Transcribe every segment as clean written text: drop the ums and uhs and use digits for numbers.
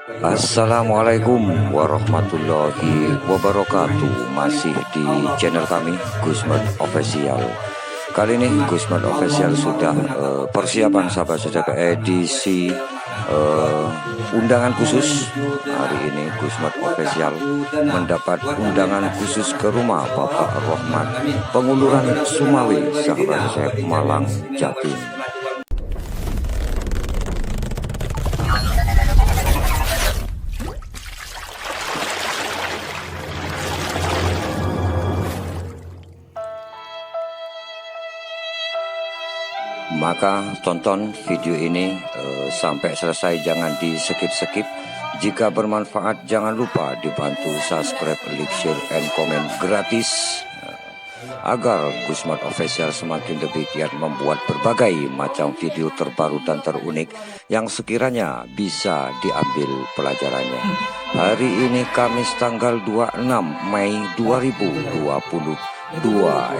Assalamualaikum warahmatullahi wabarakatuh. Masih di channel kami Gusman Official. Kali ini Gusman Official sudah persiapan sahabat-sahabat edisi undangan khusus. Hari ini Gusman Official mendapat undangan khusus ke rumah Bapak Rohmat, Penguluran Sumawi, sahabat-sahabat Malang, Jatim. Maka tonton video ini sampai selesai, jangan di skip-skip. Jika bermanfaat jangan lupa dibantu subscribe, like, share, and comment gratis agar Gusman Official semakin lebih giat membuat berbagai macam video terbaru dan terunik yang sekiranya bisa diambil pelajarannya. Hari ini Kamis tanggal 26 Mei 2022,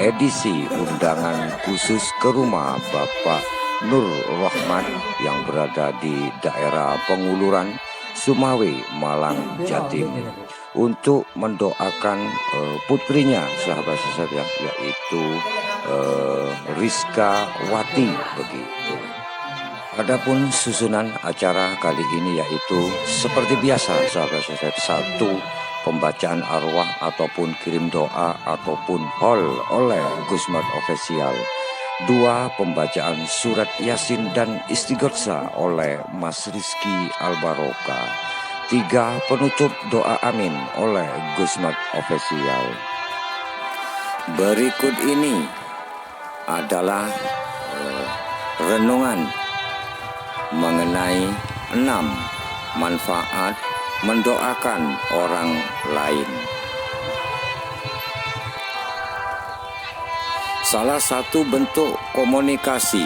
edisi undangan khusus ke rumah Bapak Nur Rohmat yang berada di daerah Penguluran Sumawi, Malang, Jatim, untuk mendoakan putrinya, sahabat-sahabat, yaitu Rizka Wati begitu. Adapun susunan acara kali ini yaitu seperti biasa, sahabat-sahabat, satu pembacaan arwah ataupun kirim doa ataupun haul oleh Gusman Official. 2. Pembacaan surat Yasin dan Istighotsah oleh Mas Rizky Albaroka. 3. Penutup doa amin oleh Gusman Official. Berikut ini adalah renungan mengenai 6 manfaat mendoakan orang lain. Salah satu bentuk komunikasi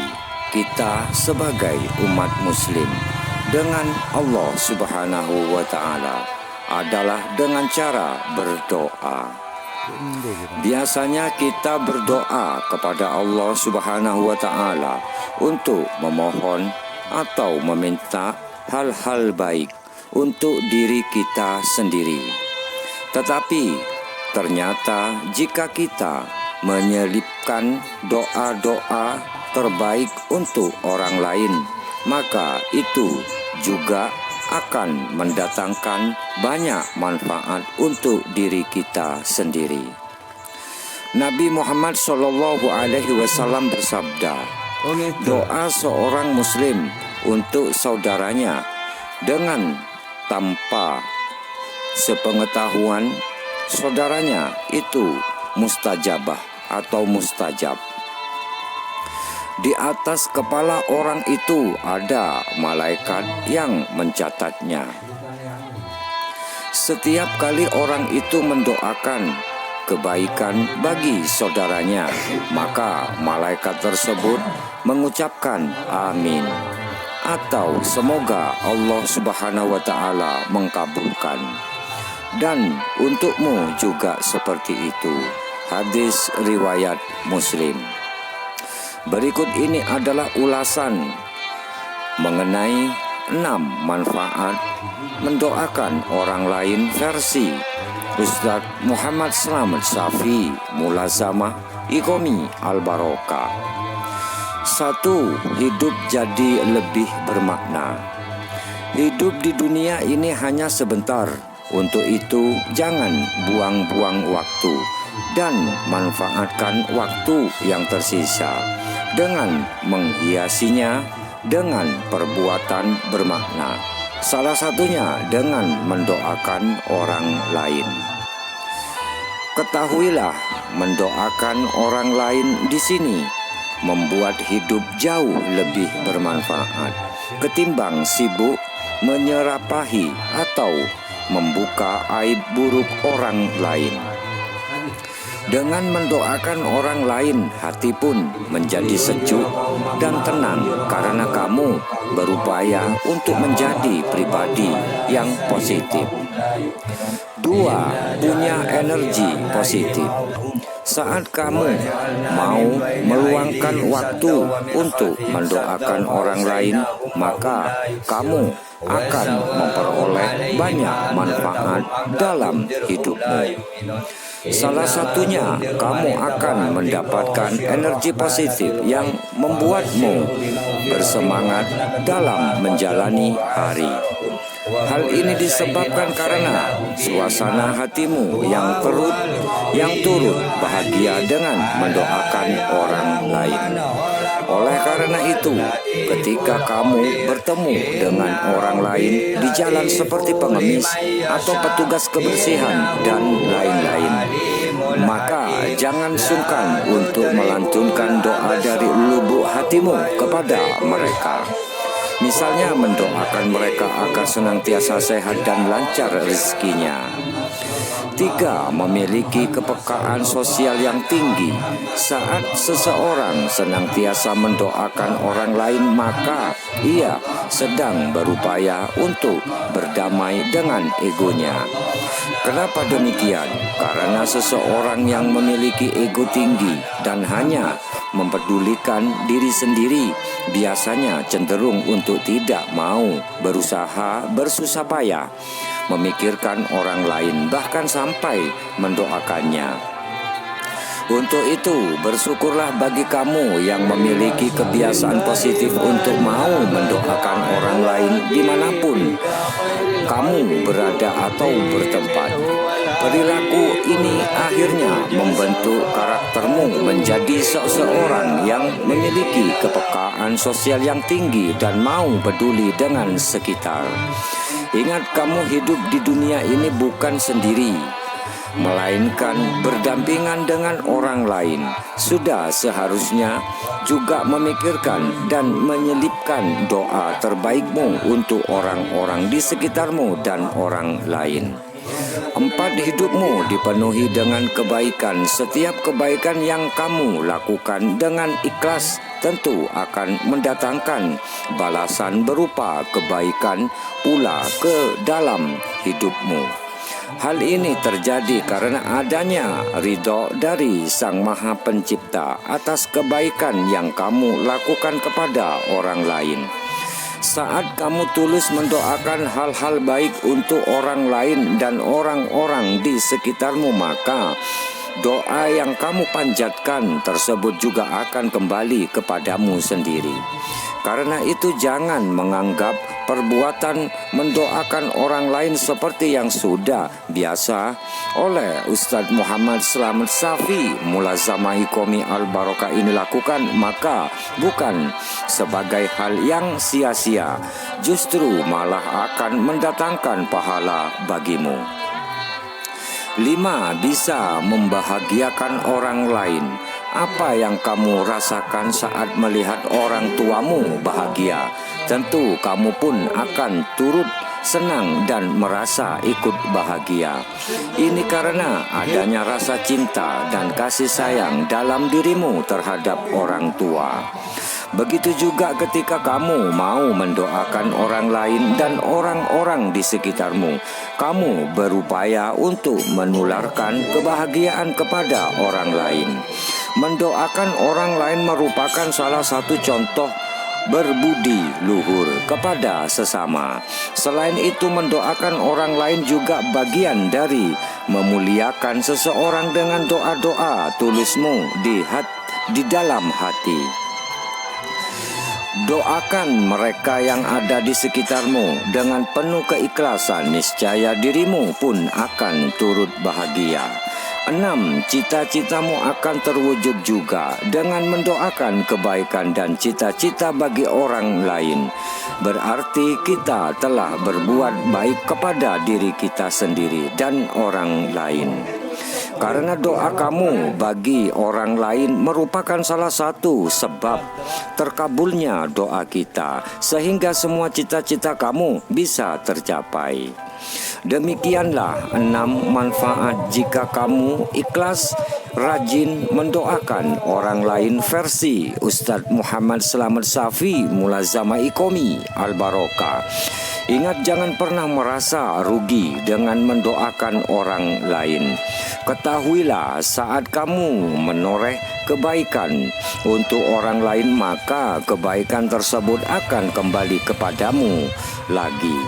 kita sebagai umat muslim dengan Allah Subhanahu wa Ta'ala adalah dengan cara berdoa. Biasanya kita berdoa kepada Allah Subhanahu wa Ta'ala untuk memohon atau meminta hal-hal baik untuk diri kita sendiri. Tetapi ternyata jika kita menyelipkan doa-doa terbaik untuk orang lain, maka itu juga akan mendatangkan banyak manfaat untuk diri kita sendiri. Nabi Muhammad SAW bersabda, doa seorang muslim untuk saudaranya dengan tanpa sepengetahuan saudaranya itu mustajabah atau mustajab. Di atas kepala orang itu ada malaikat yang mencatatnya. Setiap kali orang itu mendoakan kebaikan bagi saudaranya, maka malaikat tersebut mengucapkan amin atau semoga Allah Subhanahu wa Ta'ala mengkabulkan. Dan untukmu juga seperti itu. Hadis riwayat Muslim. Berikut ini adalah ulasan mengenai 6 manfaat mendoakan orang lain versi Ustadz Muhammad Slamet Safi Mulazamah Iqomi Albaroka. 1. Hidup jadi lebih bermakna. Hidup di dunia ini hanya sebentar. Untuk itu jangan buang-buang waktu dan manfaatkan waktu yang tersisa dengan menghiasinya dengan perbuatan bermakna. Salah satunya dengan mendoakan orang lain. Ketahuilah, mendoakan orang lain di sini membuat hidup jauh lebih bermanfaat ketimbang sibuk menyerapahi atau membuka aib buruk orang lain. Dengan mendoakan orang lain, hati pun menjadi sejuk dan tenang karena kamu berupaya untuk menjadi pribadi yang positif. 2. Punya energi positif. Saat kamu mau meluangkan waktu untuk mendoakan orang lain, maka kamu akan memperoleh banyak manfaat dalam hidupmu. Salah satunya, kamu akan mendapatkan energi positif yang membuatmu bersemangat dalam menjalani hari. Hal ini disebabkan karena suasana hatimu yang turut bahagia dengan mendoakan orang lain. Oleh karena itu, ketika kamu bertemu dengan orang lain di jalan seperti pengemis atau petugas kebersihan dan lain-lain, maka jangan sungkan untuk melantunkan doa dari lubuk hatimu kepada mereka. Misalnya mendoakan mereka agar senantiasa sehat dan lancar rezekinya. 3. Memiliki kepekaan sosial yang tinggi. Saat seseorang senantiasa mendoakan orang lain, maka ia sedang berupaya untuk berdamai dengan egonya. Kenapa demikian? Karena seseorang yang memiliki ego tinggi dan hanya mempedulikan diri sendiri biasanya cenderung untuk tidak mau berusaha bersusah payah memikirkan orang lain, bahkan sampai mendoakannya. Untuk itu, bersyukurlah bagi kamu yang memiliki kebiasaan positif untuk mau mendoakan orang lain dimanapun kamu berada atau bertempat. Perilaku ini akhirnya membentuk karaktermu menjadi seseorang yang memiliki kepekaan sosial yang tinggi dan mau peduli dengan sekitar. Ingat, kamu hidup di dunia ini bukan sendiri, melainkan berdampingan dengan orang lain. Sudah seharusnya juga memikirkan dan menyelipkan doa terbaikmu untuk orang-orang di sekitarmu dan orang lain. 4. Hidupmu dipenuhi dengan kebaikan. Setiap kebaikan yang kamu lakukan dengan ikhlas tentu akan mendatangkan balasan berupa kebaikan pula ke dalam hidupmu. Hal ini terjadi karena adanya ridho dari Sang Maha Pencipta atas kebaikan yang kamu lakukan kepada orang lain. Saat kamu tulus mendoakan hal-hal baik untuk orang lain dan orang-orang di sekitarmu, maka doa yang kamu panjatkan tersebut juga akan kembali kepadamu sendiri. Karena itu, jangan menganggap perbuatan mendoakan orang lain seperti yang sudah biasa oleh Ustadz Muhammad Slamet Safi Mulazamah Hikomi Al-Barokah ini lakukan, maka bukan sebagai hal yang sia-sia, justru malah akan mendatangkan pahala bagimu. 5. Bisa membahagiakan orang lain. Apa yang kamu rasakan saat melihat orang tuamu bahagia? Tentu kamu pun akan turut senang dan merasa ikut bahagia. Ini karena adanya rasa cinta dan kasih sayang dalam dirimu terhadap orang tua. Begitu juga ketika kamu mau mendoakan orang lain dan orang-orang di sekitarmu, kamu berupaya untuk menularkan kebahagiaan kepada orang lain. Mendoakan orang lain merupakan salah satu contoh berbudi luhur kepada sesama. Selain itu, mendoakan orang lain juga bagian dari memuliakan seseorang dengan doa-doa tulusmu di dalam hati. Doakan mereka yang ada di sekitarmu dengan penuh keikhlasan, niscaya dirimu pun akan turut bahagia. 6. Cita-citamu akan terwujud juga dengan mendoakan kebaikan dan cita-cita bagi orang lain. Berarti kita telah berbuat baik kepada diri kita sendiri dan orang lain. Karena doa kamu bagi orang lain merupakan salah satu sebab terkabulnya doa kita, sehingga semua cita-cita kamu bisa tercapai. Demikianlah 6 manfaat jika kamu ikhlas rajin mendoakan orang lain versi Ustadz Muhammad Slamet Safi Mulazamah Hikomi Al-Barokah. Ingat, jangan pernah merasa rugi dengan mendoakan orang lain. Ketahuilah, saat kamu menoreh kebaikan untuk orang lain, maka kebaikan tersebut akan kembali kepadamu lagi.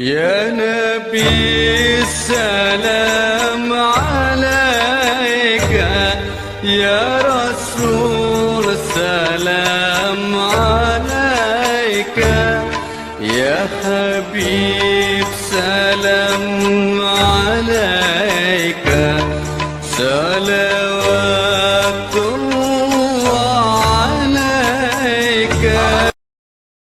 يا نبي السلام عليك يا رسول سلام عليك يا حبيب سلام عليك صلوات